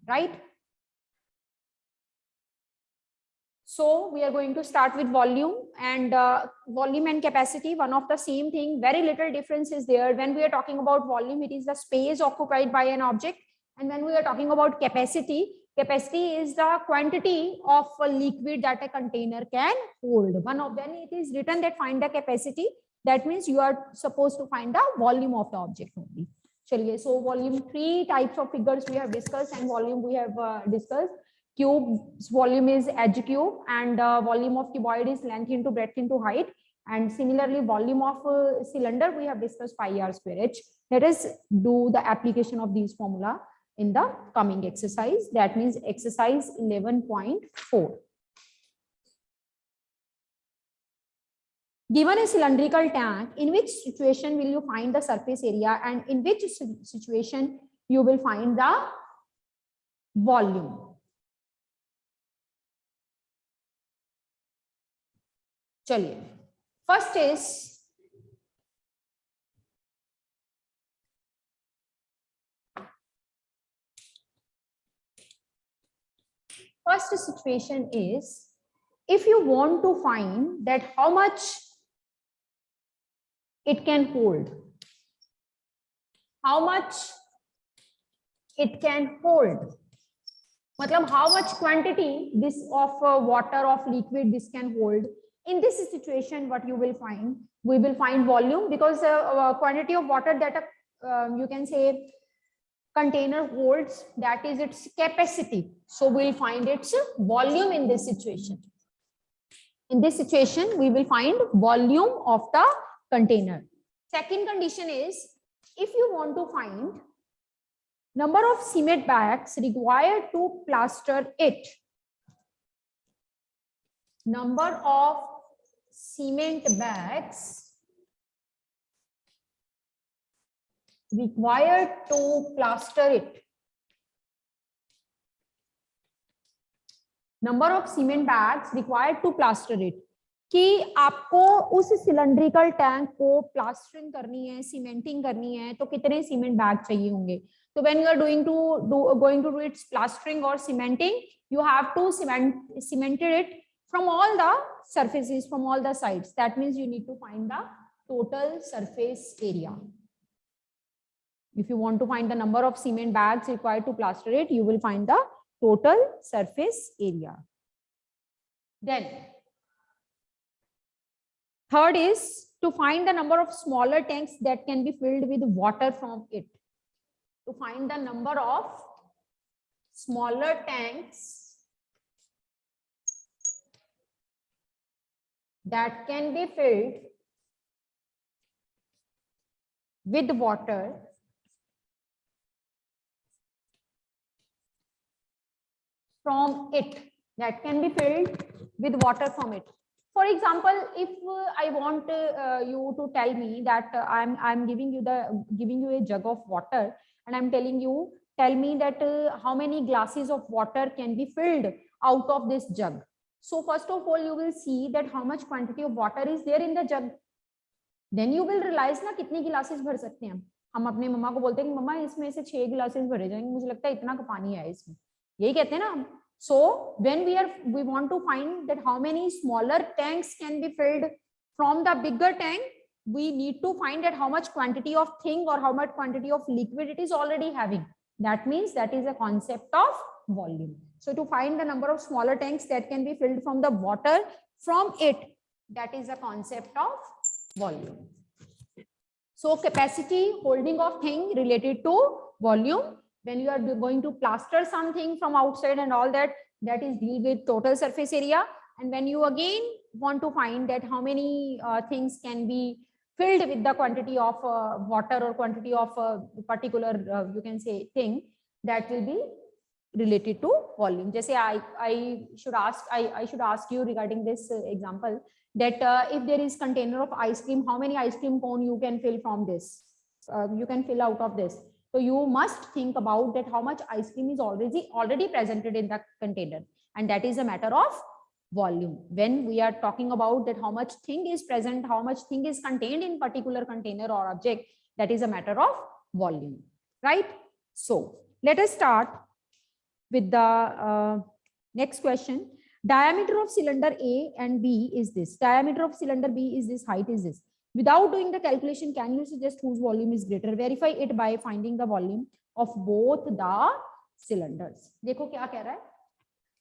right? So we are going to start with volume, and volume and capacity, one of the same thing, very little difference is there. When we are talking about volume, it is the space occupied by an object, and when we are talking about capacity, capacity is the quantity of a liquid that a container can hold. One of when it is written that find the capacity, that means you are supposed to find the volume of the object only. Chaliye, so volume, three types of figures we have discussed, and volume we have discussed. Cube's volume is h cube, and volume of cuboid is length into breadth into height. And similarly, volume of cylinder we have discussed pi r square h. Let us do the application of these formula in the coming exercise. That means exercise 11.4. Given a cylindrical tank, in which situation will you find the surface area, and in which situation you will find the volume? चलिए, first situation is, if you want to find that how much it can hold, how much it can hold, matlab how much quantity this of water, of liquid this can hold. In this situation, what you will find, we will find volume, because quantity of water that you can say container holds, that is its capacity. So we'll find its volume in this situation. In this situation, we will find volume of the container. Second condition is, if you want to find number of cement bags required to plaster it, number of cement bags required to plaster it, number of cement bags required to plaster it, कि आपको उस cylindrical tank को plastering करनी है, cementing करनी है, तो कितने सीमेंट बैग चाहिए होंगे. तो when you are going to do its plastering or cementing, you have to cement it from all the surfaces, from all the sides. That means you need to find the total surface area. If you want to find the number of cement bags required to plaster it, you will find the total surface area. Then third is to find the number of smaller tanks that can be filled with water from it. To find the number of smaller tanks that can be filled with water from it, that can be filled with water from it. For example, if I want you to tell me that I'm giving you a jug of water, and I'm telling you, tell me that how many glasses of water can be filled out of this jug. So first of all, you will see that how much quantity of water is there in the jug. Then you will realize ना कितनी glasses भर सकते हैं हम अपने मम्मा को बोलते हैं कि मम्मा इसमें से 6 गिलासेस भरे जाएंगे, मुझे लगता है इतना का पानी है इसमें, यही कहते हैं ना हम. So when we want to find that how many smaller tanks can be filled from the bigger tank, we need to find that how much quantity of thing or how much quantity of liquid it is already having. That means that is a concept of volume. So to find the number of smaller tanks that can be filled from the water from it, that is a concept of volume. So capacity, holding of thing related to volume. When you are going to plaster something from outside and all that, that is deal with total surface area. And when you again want to find that how many things can be filled with the quantity of water or quantity of a particular you can say thing, that will be related to volume. Just say I should ask you regarding this example that if there is container of ice cream, how many ice cream cone you can fill from this? You can fill out of this. So you must think about that how much ice cream is already presented in the container, and that is a matter of volume. When we are talking about that how much thing is present, how much thing is contained in particular container or object, that is a matter of volume, right? So let us start with the next question. Diameter of cylinder A and B is this. Diameter of cylinder B is this. Height is this. Without doing the calculation, can you suggest whose volume is greater? Verify it by finding the volume of both the cylinders. देखो क्या कह रहा है?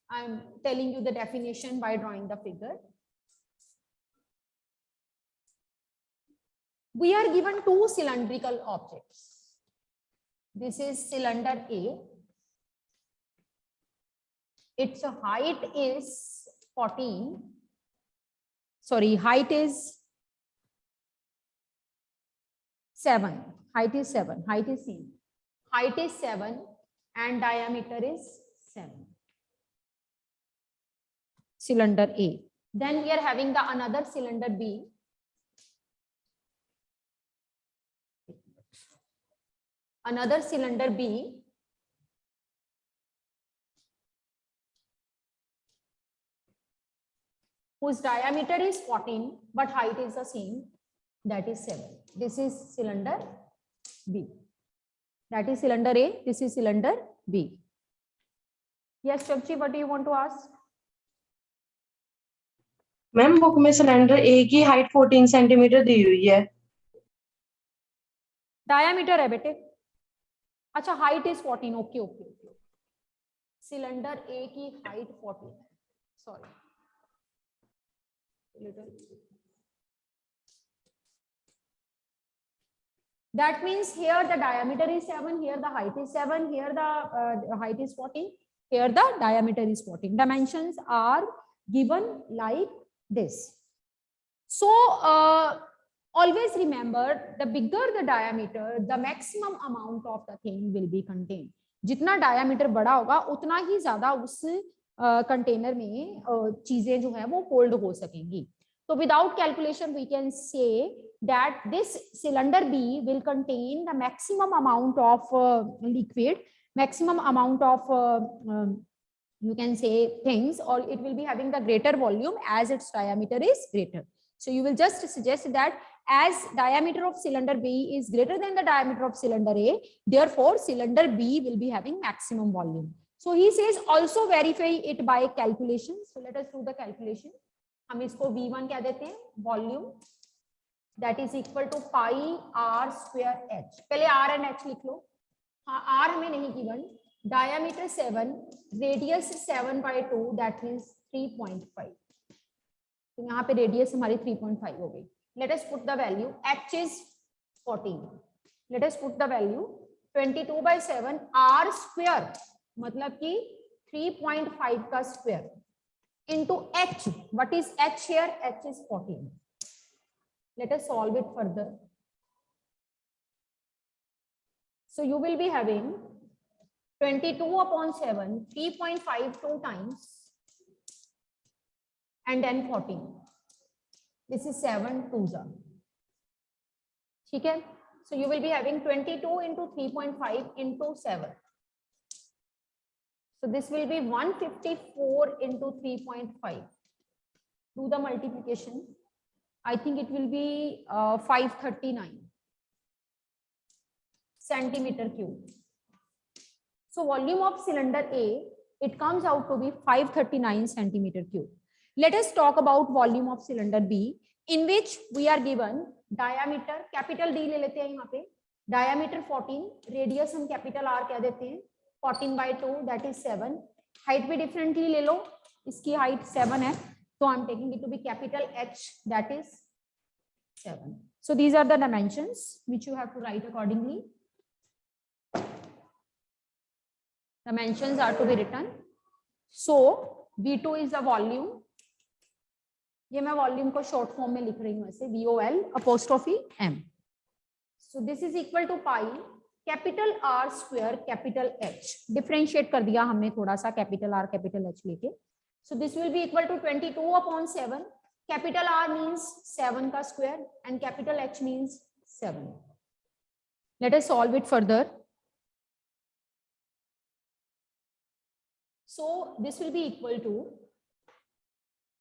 I am telling you the definition by drawing the figure. We are given two cylindrical objects. This is cylinder A. Its height is 14. Sorry, height is 7. Height is 7. Height is same. Height is 7 and diameter is 7. Cylinder A. Then we are having the another cylinder B. Another cylinder B. Whose diameter is 14 but height is the same, that is 7. This is cylinder B. That is cylinder A. This is cylinder B. Yes, Chakchi, what do you want to ask? Ma'am book में cylinder A की height 14 centimetre दी हुई है. Diameter है बेटे. अच्छा, height is 14. Okay okay okay. Cylinder A की height 14 है. Sorry, that means here the diameter is 7, here the height is 7, here the height is 14, here the diameter is 14. Dimensions are given like this. So always remember, the bigger the diameter, the maximum amount of the thing will be contained. जितना diameter बड़ा होगा उतना ही ज्यादा उस container में चीजें जो है वो होल्ड हो सकेंगी. So without calculation we can say that this cylinder B will contain the maximum amount of liquid, maximum amount of you can say things, or it will be having the greater volume as its diameter is greater. So you will just suggest that as diameter of cylinder B is greater than the diameter of cylinder A, therefore cylinder B will be having maximum volume. So he says also verify it by calculation. So let us do the calculation. हम इसको V1 क्या देते हैं? Volume, that is equal to pi R square H. पहले R and H लिख लो. हाँ, R हमें नहीं given. Diameter 7, radius 7/2, that means 3.5. तो यहाँ पे रेडियस हमारी 3.5 हो गई. Let us put the value. H is 14. Let us put the value 22/7 R square, मतलब कि 3.5 का square into h. What is h here? H is 14. Let us solve it further. So you will be having 22/7, 3.52 times, and then 14. This is 7 2s. ठीक है? So you will be having 22 into 3.5 into 7. So this will be 154 into 3.5. Do the multiplication. I think it will be 539 centimeter cube. So volume of cylinder A, it comes out to be 539 centimeter cube. Let us talk about volume of cylinder B, in which we are given diameter, capital D ले लेते हैं यहाँ पे. Diameter 14, radius हम capital R क्या देते हैं? 14/2, that is 7. Height भी डिफरेंटली ले लो. इसकी हाइट 7 है, तो I am taking it to be capital H, that is 7. So these are the dimensions which you have to write accordingly. Dimensions are to be written. So V2 is the volume. ये मैं volume को short form में लिख रही हूँ ऐसे, VOL apostrophe M. So this is equal to pi capital R square capital H. Differentiate कर दिया हमने थोड़ा सा कैपिटल R कैपिटल H लेके. So this will be equal to 22/7. Capital R means 7 का square and capital H means 7. Let us solve it further. So this will be equal to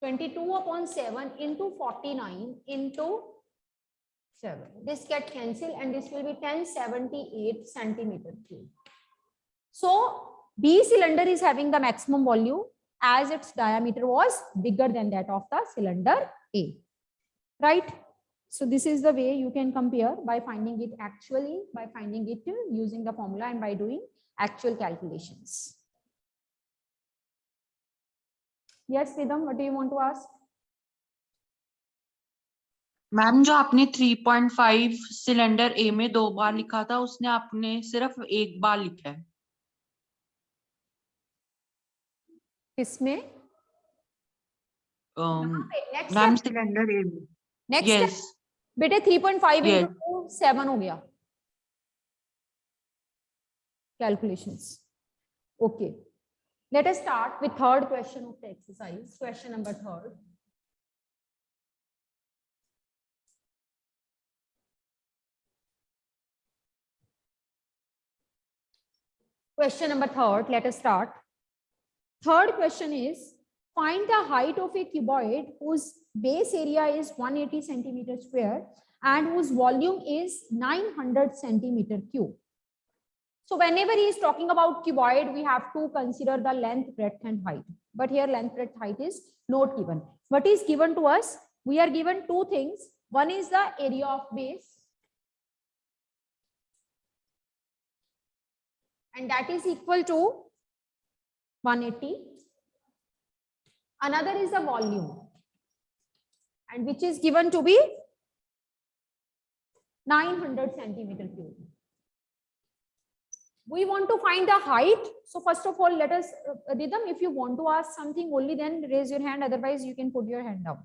22/7 into 49 into 7. This get cancelled and this will be 1078 centimeter cube. So B cylinder is having the maximum volume as its diameter was bigger than that of the cylinder A, right? So this is the way you can compare by finding it actually, by finding it using the formula and by doing actual calculations. Yes, Ridham, what do you want to ask? Ma'am जो आपने 3.5 cylinder ए में 2 बार लिखा था उसने आपने सिर्फ 1 बार लिखा है। किसमें? मैम सिलेंडर ए में। नेक्स्ट यस बेटे 3.5 Yes. into 2 7 हो गया calculations. Okay, let us start with third question of the exercise. Question number 3. Question number 3, let us start. Third question is, find the height of a cuboid whose base area is 180 centimeter square and whose volume is 900 centimeter cube. So whenever he is talking about cuboid, we have to consider the length, breadth and height. But here length, breadth, height is not given. What is given to us? We are given two things. One is the area of base, and that is equal to 180. Another is the volume, and which is given to be 900 centimeter cube. We want to find the height. So first of all, let us, Ridham, if you want to ask something, only then raise your hand. Otherwise, you can put your hand down.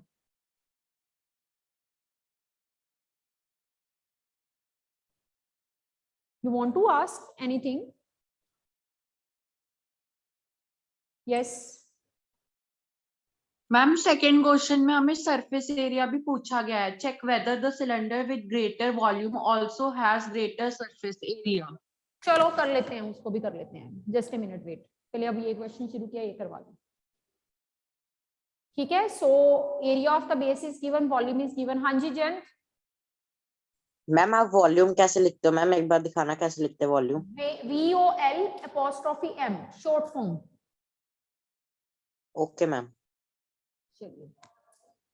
You want to ask anything? Yes. Ma'am second question में हमें surface area भी पूछा गया है। Check whether the cylinder with greater volume also has greater surface area. चलो कर लेते हैं, उसको भी कर लेते हैं। जस्ट ए मिनट वेट, पहले अब ये क्वेश्चन शुरू किया, ये करवा दो। ठीक है, so area of the base is given, volume is given. हाँ जी जयंत। मैम आप वॉल्यूम कैसे लिखते हो? मैम एक बार दिखाना कैसे लिखते हैं volume. VOL'(M), short form. Okay ma'am. चलिए,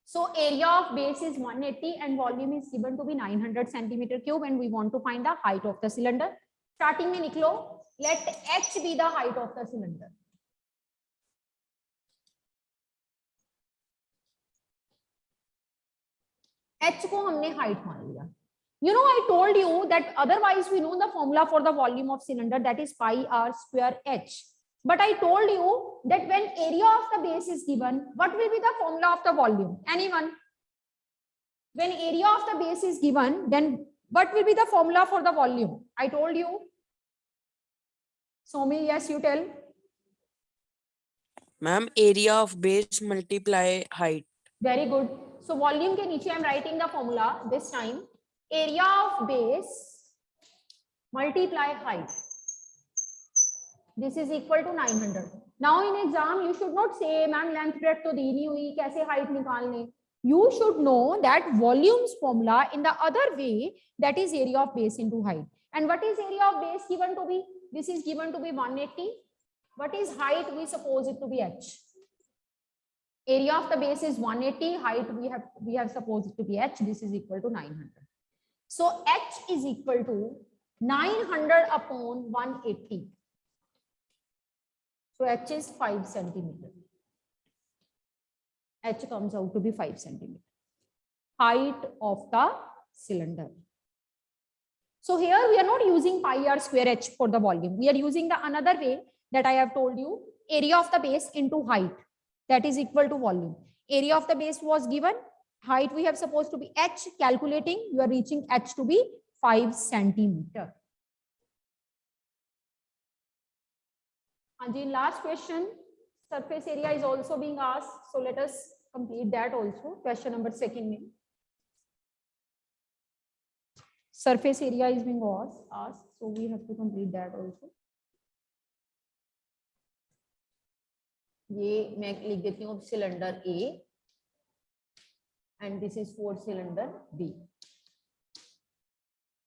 so area of base is 180 and volume is given to be 900 centimeter cube and we want to find the height of the cylinder. Starting में निकलो, let h be the height of the cylinder. h को हमने height मान लिया. You know, I told you that otherwise we know the formula for the volume of cylinder, that is pi r square h. But I told you that when area of the base is given, what will be the formula of the volume? Anyone? When area of the base is given, then what will be the formula for the volume? I told you. Somi, yes, you tell. Ma'am, area of base multiply height. Very good. So volume के नीचे I am writing the formula this time. Area of base multiply height. This is equal to 900. Now in exam you should not say ma'am length breadth तो दी नहीं हुई, कैसे height निकालने. You should know that volume's formula in the other way, that is area of base into height. And what is area of base given to be? This is given to be 180. What is height? We suppose it to be h. Area of the base is 180. Height we have supposed it to be h. This is equal to 900. So h is equal to 900 upon 180. So h is 5 centimeter. H comes out to be 5 centimeter. Height of the cylinder. So here we are not using pi r square h for the volume. We are using the another way that I have told you. Area of the base into height. That is equal to volume. Area of the base was given. Height we have supposed to be h. Calculating, you are reaching h to be 5 centimeter. And the last question, surface area is also being asked. So let us complete that also. Question number 2. Surface area is being asked. So we have to complete that also. ये मैं लिख देती हूँ cylinder A and this is for cylinder B.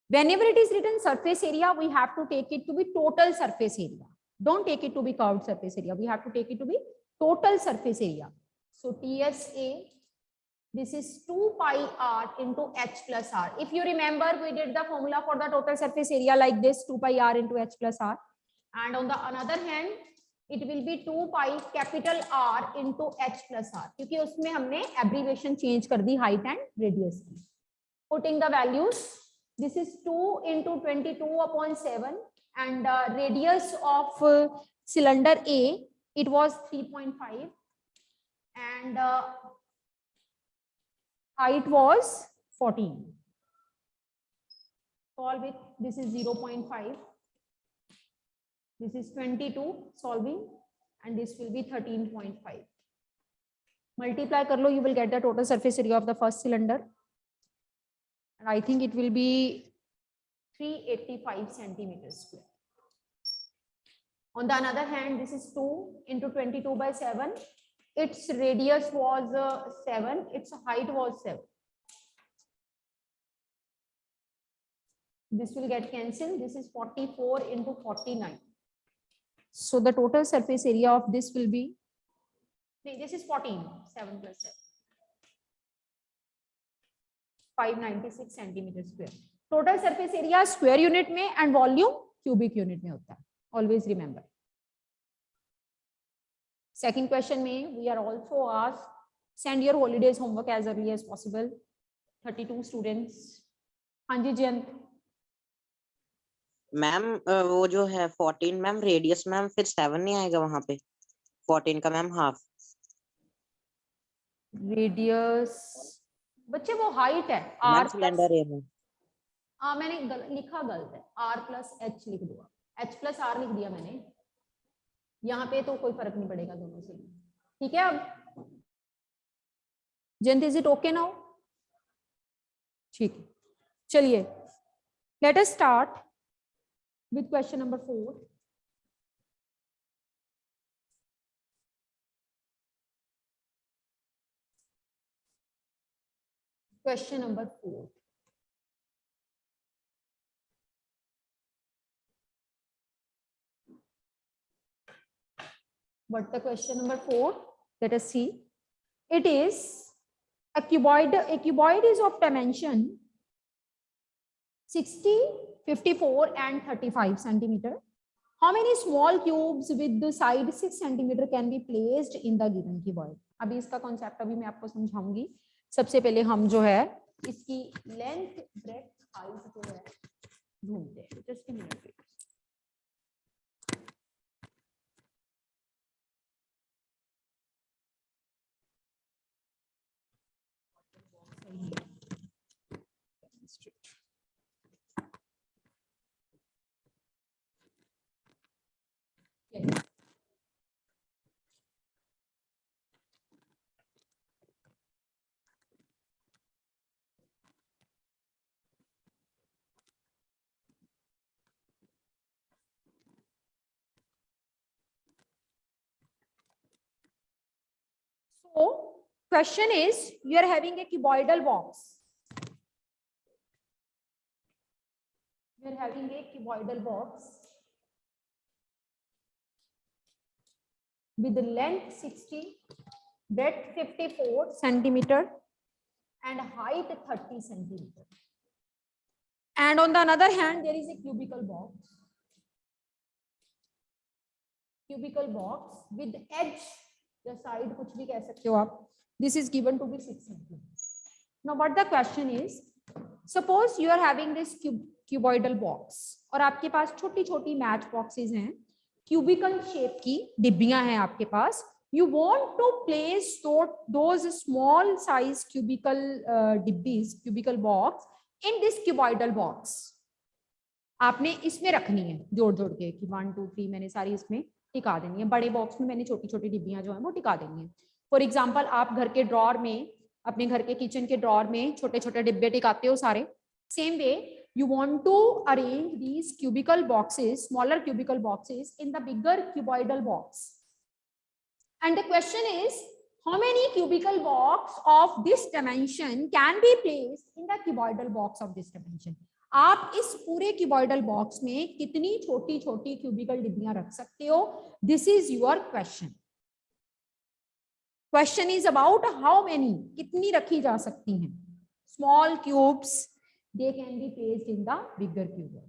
Whenever it is written surface area, we have to take it to be total surface area. Don't take it to be curved surface area. We have to take it to be total surface area. So TSA, this is 2 pi r into h plus r. If you remember, we did the formula for the total surface area like this, 2 pi r into h plus r. And on the another hand, it will be 2 pi capital R into h plus r. क्योंकि उसमें हमने abbreviation change कर दी height and radius. Putting the values, this is 2 into 22/7 and radius of cylinder A, it was 3.5 and height was 14. Solve it. This is 0.5. This is 22 solving and this will be 13.5. Multiply kar lo, you will get the total surface area of the first cylinder. And I think it will be 385 centimeters square. On the other hand, this is 2 into 22/7. Its radius was 7. Its height was 7. This will get cancelled. This is 44 into 49. So the total surface area of this will be, this is 14, 7 plus 7. 596 centimeter square. Total surface area square unit में and volume cubic unit में होता है. Always remember. Second question में we are also asked send your holidays homework as early as possible. 32 students. हाँ जी Jayant. Ma'am वो जो है 14 ma'am radius ma'am फिर 7 नहीं आएगा वहां पे 14 का मैम हाफ. Radius बच्चे वो height है मैम r सिलेंडर ए में. हाँ मैंने लिखा गलत है r plus h लिख दूंगा h plus r लिख दिया मैंने. यहाँ पे तो कोई फर्क नहीं पड़ेगा दोनों से. ठीक है. अब Jayant is it okay now? ठीक है चलिए late us start with question number 4. Question number 4. What's the question number 4? Let us see. It is a cuboid. A cuboid is of dimension 60, 54 and 35 centimeter. How many small cubes with the side 6 centimeter can be placed in the given cuboid? अभी इसका concept अभी मैं आपको समझाऊंगी. सबसे पहले हम जो है इसकी लेंथ ब्रेड्थ हाइट जो है ढूंढते हैं. Just a minute. So question is, you are having a cuboidal box. You are having a cuboidal box with the length 60, breadth 54 centimeter and height 30 centimeter. And on the other hand, there is a cubical box. Cubical box with edge, the side कुछ भी कह सकते हो आप. This is given to be 6 centimeters. Now what the question is, suppose you are having this cuboidal box और आपके पास छोटी छोटी मैच बॉक्सेस हैं, cubical shape की डिब्बियां हैं आपके पास. You want to place those small size cubical डिब्बीज, cubical box in this cuboidal box. आपने इसमें रखनी है जोड़ जोड़ के कि 1 2 3 मैंने सारी इसमें टिका देनी है. बड़े बॉक्स में मैंने छोटी छोटी डिब्बियां जो है वो टिका देनी है. फॉर एग्जांपल आप घर के ड्रॉर में, अपने घर के किचन के ड्रॉर में छोटे छोटे डिब्बे टिकाते हो सारे. Same way you want to arrange these cubical boxes, smaller cubical boxes in the bigger cuboidal box. And the question is, how many cubical box of this dimension can be placed in the cuboidal box of this dimension? आप इस पूरे cuboidal box में कितनी छोटी छोटी cubicle डिब्बियां रख सकते हो? This is your question. Question is about how many, कितनी रखी जा सकती हैं small cubes, they can be placed in the bigger cuboid.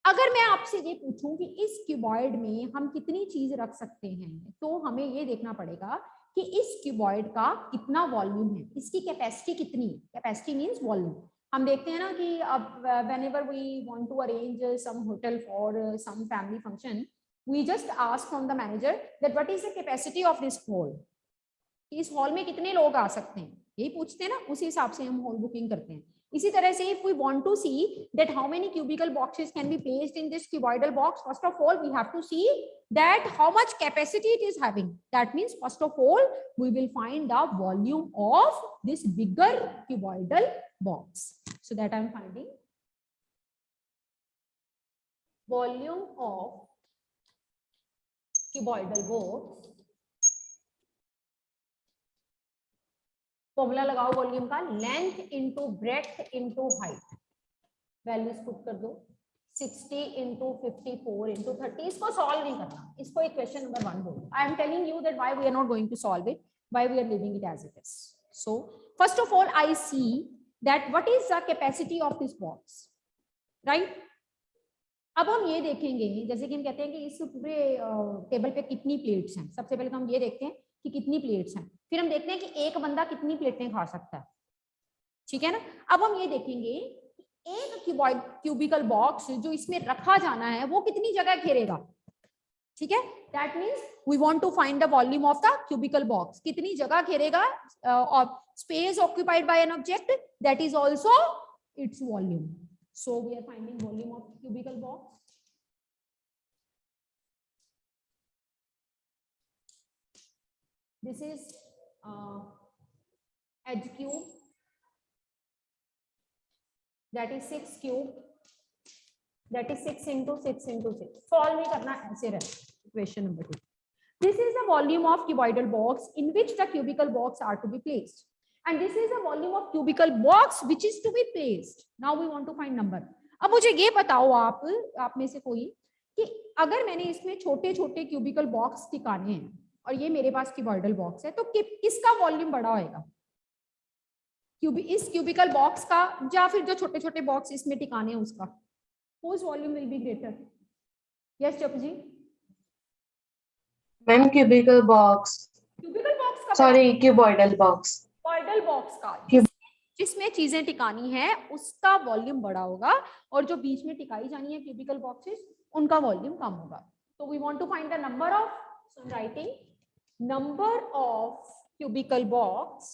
अगर मैं आपसे ये पूछूं कि इस क्यूबॉइड में हम कितनी चीज रख सकते हैं, तो हमें ये देखना पड़ेगा कि इस क्यूबॉइड का कितना वॉल्यूम है, इसकी कैपेसिटी कितनी है. Capacity means volume. हम देखते हैं ना कि अब whenever we want to arrange some hotel for some family function, we just ask from the manager that what is the capacity of this hall. इस हॉल में कितने लोग आ सकते हैं, यही पूछते हैं ना, उसी हिसाब से हम हॉल बुकिंग करते हैं. इसी तरह से if we want to see that how many cubical boxes can be placed in this cuboidal box, first of all we have to see that how much capacity it is having. That means first of all we will find the volume of this bigger cuboidal box. So that I am finding volume of cuboidal box. Formula लगाओ volume का, length into breadth into height. Values put कर दो, 60 into 54 into 30. इसको solve नहीं करना, इसको equation number 1 बोलो. I am telling you that why we are not going to solve it, why we are leaving it as it is. So first of all I see that what is the capacity of this box, right. अब हम ये देखेंगे, जैसे कि हम कहते हैं कि इस पूरे टेबल पे कितनी प्लेट्स हैं. सबसे पहले तो हम ये देखते हैं कि कितनी प्लेट्स हैं, फिर हम देखते हैं कि एक बंदा कितनी प्लेटें खा सकता है. ठीक है ना. अब हम ये देखेंगे एक क्यूबिकल बॉक्स जो इसमें रखा जाना है वो कितनी जगह घेरेगा. ठीक है. That means we want to find the volume of the cubical box. कितनी जगह घेरेगा, और space occupied by an object, that is also its volume. So we are finding volume of cubical box. This is h cube, that is 6 cube, that is 6 into 6 into 6. Solve नहीं करना, ऐसे रहे. Question number 2. This is the volume of cuboidal box in which the cubical box are to be placed, and this is the volume of cubical box which is to be placed. Now we want to find number. अब मुझे ये बताओ आप में से कोई कि अगर मैंने इसमें छोटे छोटे क्यूबिकल बॉक्स टिकाने हैं और ये मेरे पास क्यूबॉइडल बॉक्स है, तो किसका वॉल्यूम बड़ा होएगा, इस क्यूबिकल बॉक्स का या फिर जो छोटे छोटे बॉक्स इसमें टिकाने हैं उसका? whose volume will be greater? Yes चप जी. Ma'am cubical box, cubical box का, sorry cuboidal box, cuboidal box का जिसमें चीजें टिकानी है उसका वॉल्यूम बड़ा होगा, और जो बीच में टिकाई जानी है क्यूबिकल बॉक्सेस उनका वॉल्यूम कम होगा. तो we want to find the number of, so I am writing number of cubical box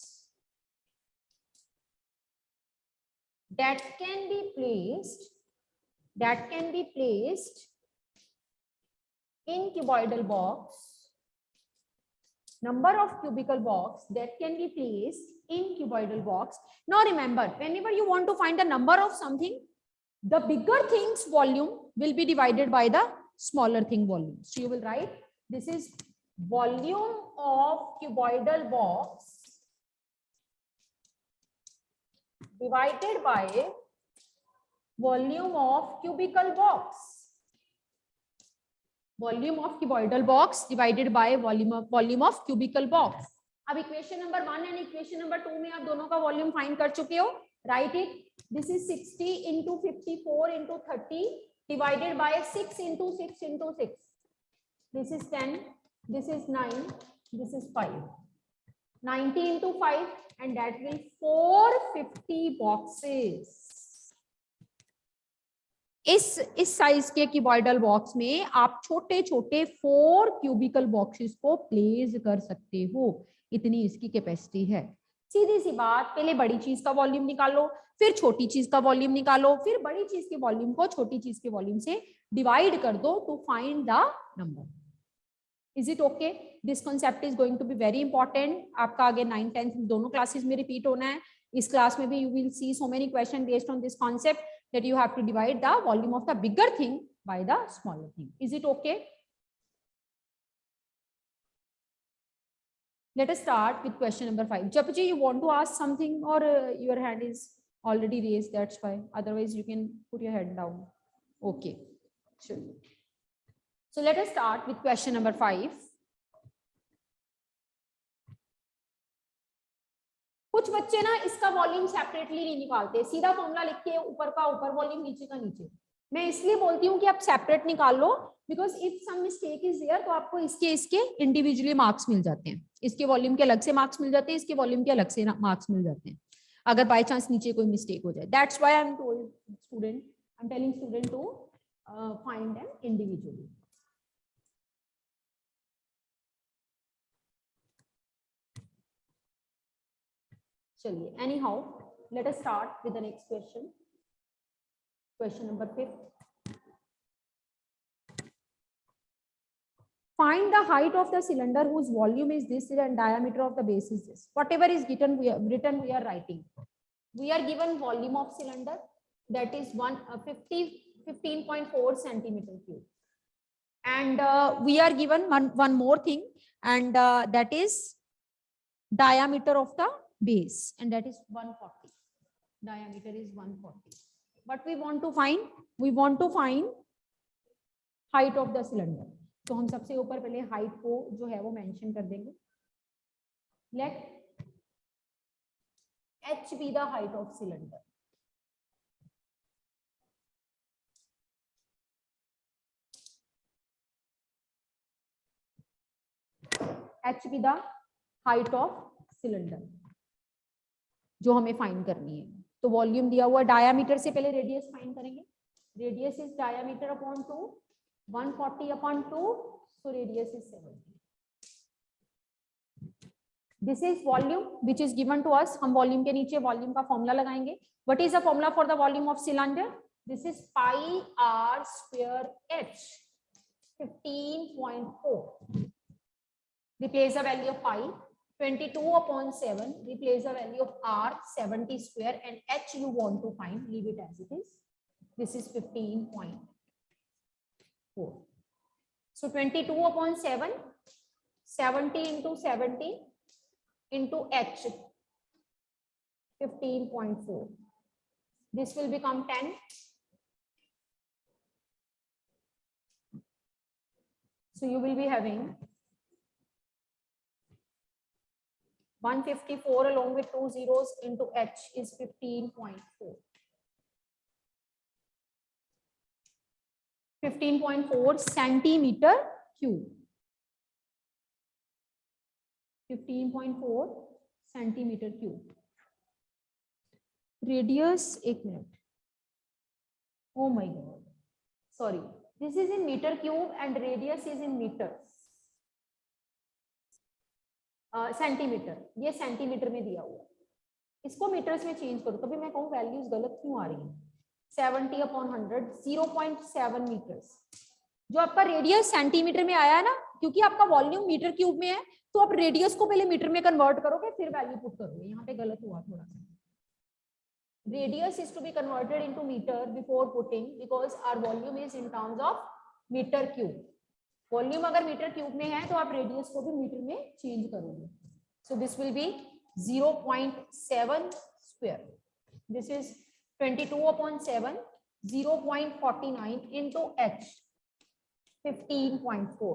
that can be placed in cuboidal box. Number of cubical box that can be placed in cuboidal box. Now remember, whenever you want to find the number of something, the bigger thing's volume will be divided by the smaller thing volume. So you will write, this is volume of cuboidal box divided by volume of cubical box. Volume of cuboidal box divided by volume of cubical box. अब equation number 1 and equation number 2 में आप दोनों का volume find कर चुके हो. Right it. This is 60 into 54 into 30 divided by 6 into 6 into 6. This is 10. This is 9, this is 5. 90 into 5, and that will 450 boxes. इस size के क्यूबॉइडल बॉक्स में आप छोटे छोटे 4 क्यूबिकल बॉक्सेस को प्लेस कर सकते हो. इतनी इसकी कैपेसिटी है. सीधी सी बात, पहले बड़ी चीज का वॉल्यूम निकालो, फिर छोटी चीज का वॉल्यूम निकालो, फिर बड़ी चीज के वॉल्यूम को छोटी चीज के वॉल्यूम से डिवाइड कर दो to find the number. Is it okay? This concept is going to be very important. आपका आगे 9, 10 दोनों क्लासेस में रिपीट होना है. इस क्लास में भी you will see so many questions based on this concept that you have to divide the volume of the bigger thing by the smaller thing. Is it okay? Let us start with question number 5. Japaji, you want to ask something or your hand is already raised, that's why. Otherwise, you can put your head down. Okay. Sure. So let us start with question number 5. कुछ बच्चे ना इसका volume separately नहीं निकालते, सीधा formula लिख के ऊपर का ऊपर वॉल्यूम, नीचे का नीचे। मैं इसलिए बोलती हूँ कि आप सेपरेट निकाल लो, because if some mistake is there तो आपको इसके इंडिविजुअली मार्क्स मिल जाते हैं, इसके वॉल्यूम के अलग से मार्क्स मिल जाते हैं, इसके वॉल्यूम के अलग से मार्क्स मिल जाते हैं, अगर बाय चांस नीचे कोई मिस्टेक हो जाए। That's why I am telling student to find them individually. चलिए, anyhow let us start with the next question, question number 5। Find the height of the cylinder whose volume is this and diameter of the base is this. Whatever is written, we are writing. We are given volume of cylinder, that is 15.4 centimeter cube. And we are given one more thing, and that is diameter of the base, and that is 140. Diameter is 140. What we want to find? We want to find height of the cylinder. तो हम सबसे ऊपर पहले height को जो है वो mention कर देंगे। Let h be the height of cylinder. h be the height of cylinder जो हमें फाइंड करनी है। तो वॉल्यूम दिया हुआ, डायामीटर से पहले रेडियस फाइंड करेंगे। Radius is diameter upon 2, 140 upon 2, so radius is 70. This is volume which is given to us. हम वॉल्यूम के नीचे वॉल्यूम का फॉर्मूला लगाएंगे। What is the formula for the volume of cylinder? This is pi r square h, 15.4. Replace the value of pi, 22 upon 7. Replace the value of r, 70 square, and h you want to find. Leave it as it is. This is 15.4. So 22 upon 7, 70 into 70 into h, 15.4. This will become 10. So you will be having 154 along with 2 zeros into h is 15.4. 15.4 centimeter cube. 15.4 centimeter cube. Radius, 1 minute. Oh my God. Sorry. This is in meter cube and radius is in meters. Centimetre, ये centimetre में दिया हुआ, इसको metres में change करो, तभी मैं कहूँ वैल्यूज गलत क्यों आ रही है। 70 upon 100, 0.7 मीटर्स। जो आपका रेडियस सेंटीमीटर में आया है ना, क्योंकि आपका वॉल्यूम मीटर क्यूब में है, तो आप रेडियस को पहले मीटर में कन्वर्ट करोगे, फिर वैल्यू पुट करोगे। यहाँ पे गलत हुआ थोड़ा सा। Radius is to be converted into metre before putting, because our volume is in terms of metre cube. Volume अगर मीटर क्यूब में है तो आप रेडियस को भी मीटर में चेंज करोगे। सो this will B 0.7 square. This is 22 upon 7, 0.49 into h, 15.4.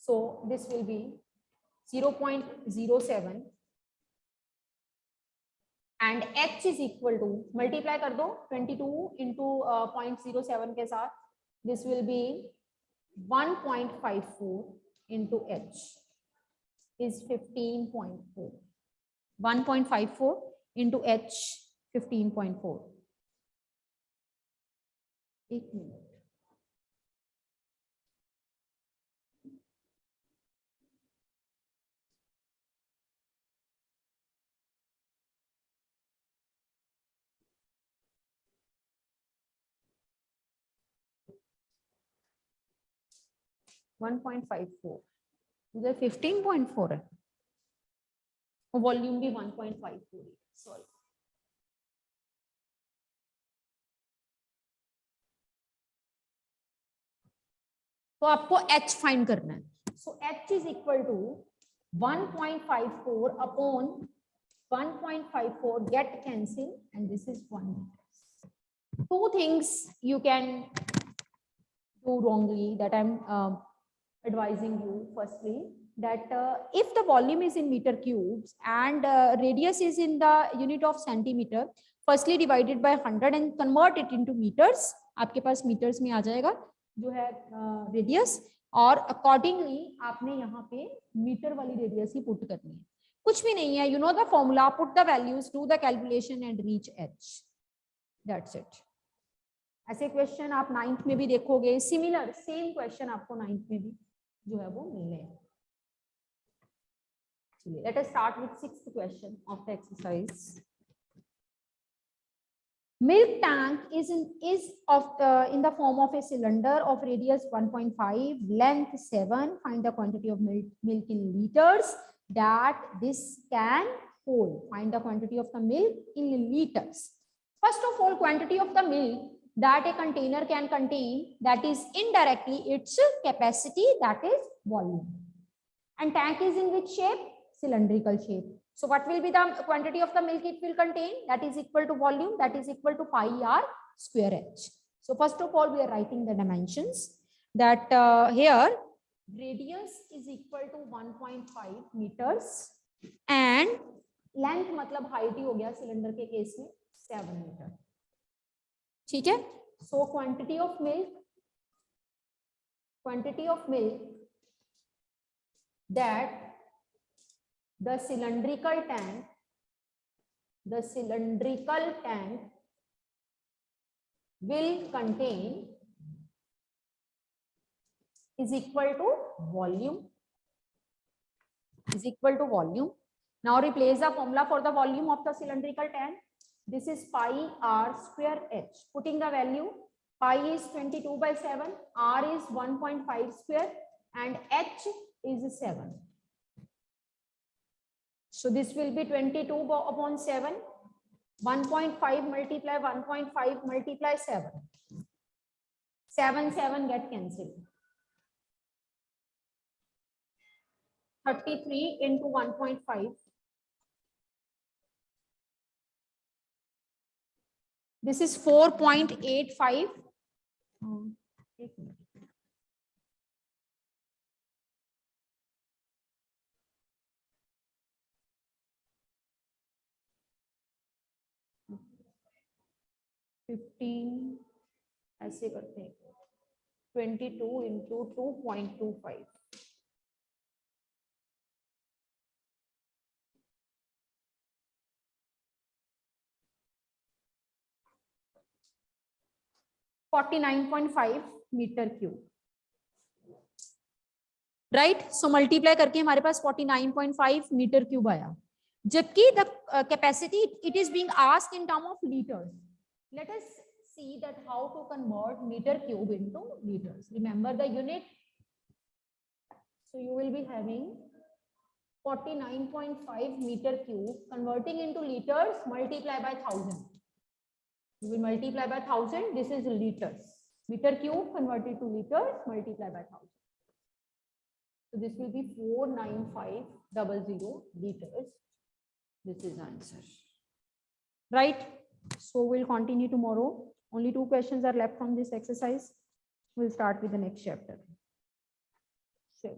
So this will be 0.07 and h is equal to, multiply कर दो 22 into 0.07 के साथ, this will be 1.54 into h is 15.4. 1.54 into h, 15.4. 1 minute. उधर 15.4 है, volume भी 1.54 है। Sorry, तो आपको h फाइंड करना है। So h is equal to 1.54 upon 1.54 get cancelled, and this is 1 meters. Two things you can do wrongly that I'm advising you. Firstly, that if the volume is in meter cubes and radius is in the unit of centimeter, firstly divided by 100 and convert it into meters. आपके पास meters में आ जाएगा जो है radius, और accordingly आपने यहाँ पे metre वाली radius ही put करनी है. कुछ भी नहीं है, you know the formula, put the values, do the calculation and reach h. That's it. ऐसे क्वेश्चन आप 9th में भी देखोगे, सिमिलर सेम क्वेश्चन आपको 9th में भी जो है वो मिलने हैं. चलिए, let us start with 6th question of the exercise. Milk tank is in the form of a cylinder of radius 1.5, length 7. Find the quantity of milk in liters that this can hold. Find the quantity of the milk in liters. First of all, quantity of the milk that a container can contain, that is indirectly its capacity, that is volume. And tank is in which shape? Cylindrical shape. So what will be the quantity of the milk it will contain? That is equal to volume, that is equal to pi r square h. So first of all, we are writing the dimensions, that here radius is equal to 1.5 meters and length मतलब height ही हो गया cylinder के case में 7 meter. ठीक है? So quantity of milk that the cylindrical tank will contain is equal to volume. Now replace the formula for the volume of the cylindrical tank. This is pi r square h. Putting the value, pi is 22/7, r is 1.5 square, and h is 7. So this will be 22/7. 1.5 multiply 1.5 multiply 7. 7 get cancelled. 33 into 1.5. This is 4.85. 15 ऐसे करते हैं 22 into 2.25. (49.5 metre cube. Right. So multiply करके हमारे पास 49.5 metre cube आया, जबकि the capacity it is being asked in term of litres. Let us see that how to convert meter cube into liters. Remember the unit. So you will be having 49.5 meter cube, converting into liters, multiply by 1000. You will multiply by 1000. This is liters. Meter cube converted to liters, multiply by 1000. So this will be 49500 liters. This is answer. Right. So we'll continue tomorrow. Only 2 questions are left from this exercise. We'll start with the next chapter. Sure.